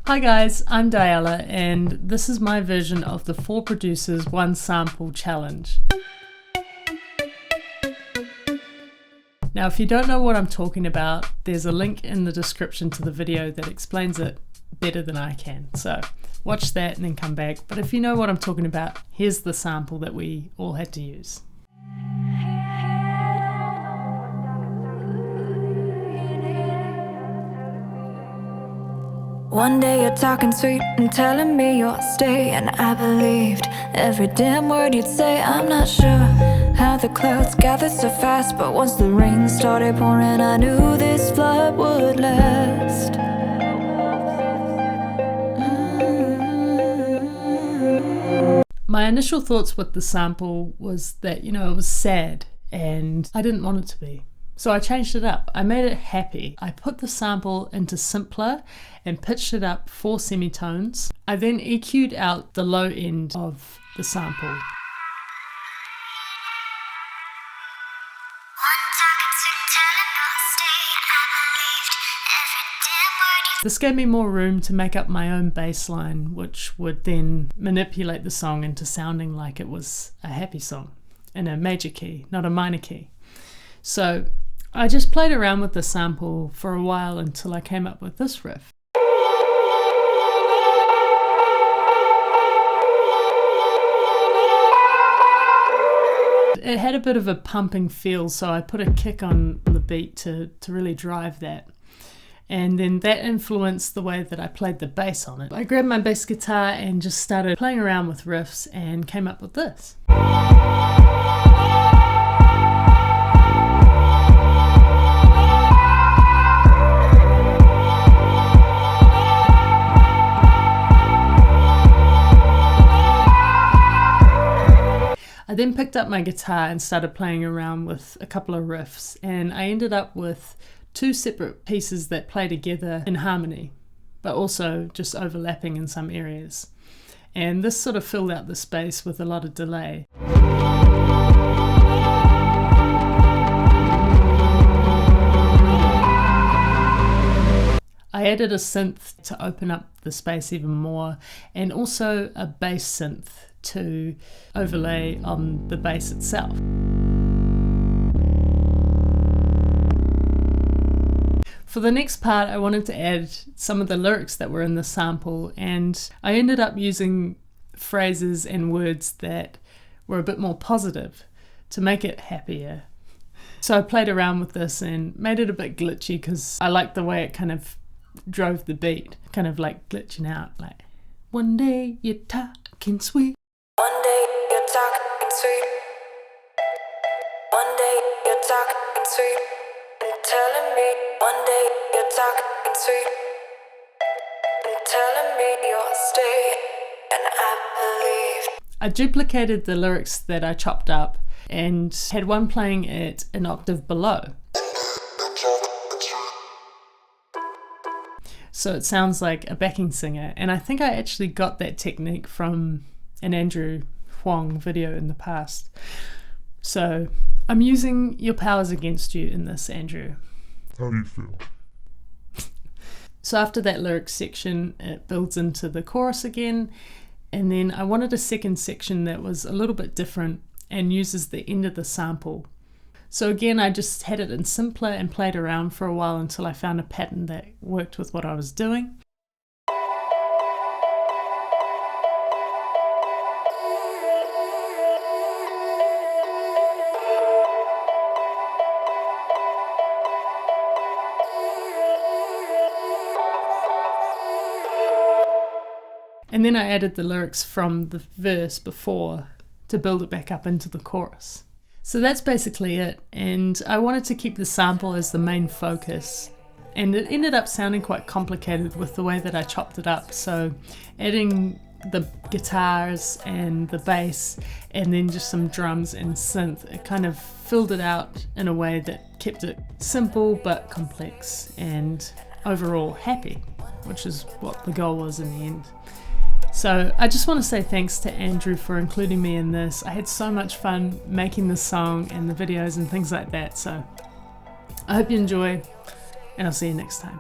Hi guys, I'm Dyalla and this is my version of the 4 producers 1 sample challenge. Now if you don't know what I'm talking about, there's a link in the description to the video that explains it better than I can. So watch that and then come back. But if you know what I'm talking about, here's the sample that we all had to use. One day you're talking sweet and telling me you'll stay, and I believed every damn word you'd say. I'm not sure how the clouds gathered so fast, but once the rain started pouring, I knew this flood would last. My initial thoughts with the sample was that, it was sad and I didn't want it to be. So I changed it up. I made it happy. I put the sample into simpler and pitched it up 4 semitones. I then EQ'd out the low end of the sample. This gave me more room to make up my own bass line, which would then manipulate the song into sounding like it was a happy song in a major key, not a minor key. So I just played around with the sample for a while until I came up with this riff. It had a bit of a pumping feel, so I put a kick on the beat to really drive that. And then that influenced the way that I played the bass on it. I grabbed my bass guitar and just started playing around with riffs and came up with this. I then picked up my guitar and started playing around with a couple of riffs, and I ended up with 2 separate pieces that play together in harmony, but also just overlapping in some areas. And this sort of filled out the space with a lot of delay. I added a synth to open up the space even more, and also a bass synth to overlay on the bass itself. For the next part, I wanted to add some of the lyrics that were in the sample, and I ended up using phrases and words that were a bit more positive to make it happier. So I played around with this and made it a bit glitchy because I liked the way it kind of drove the beat, kind of like glitching out, like, one day you're talking sweet. One day you're talking sweet. One day you're talking sweet and telling me. One day you're talking sweet and telling me you'll stay, and I believe. I duplicated the lyrics that I chopped up and had one playing at an octave below. So it sounds like a backing singer, and I think I actually got that technique from an Andrew Huang video in the past. So I'm using your powers against you in this, Andrew. How do you feel? So after that lyric section, it builds into the chorus again, and then I wanted a second section that was a little bit different and uses the end of the sample. So again, I just had it in simpler and played around for a while until I found a pattern that worked with what I was doing. And then I added the lyrics from the verse before to build it back up into the chorus. So that's basically it, and I wanted to keep the sample as the main focus, and it ended up sounding quite complicated with the way that I chopped it up. So adding the guitars and the bass and then just some drums and synth, it kind of filled it out in a way that kept it simple but complex and overall happy, which is what the goal was in the end. So I just want to say thanks to Andrew for including me in this. I had so much fun making this song and the videos and things like that. So I hope you enjoy, and I'll see you next time.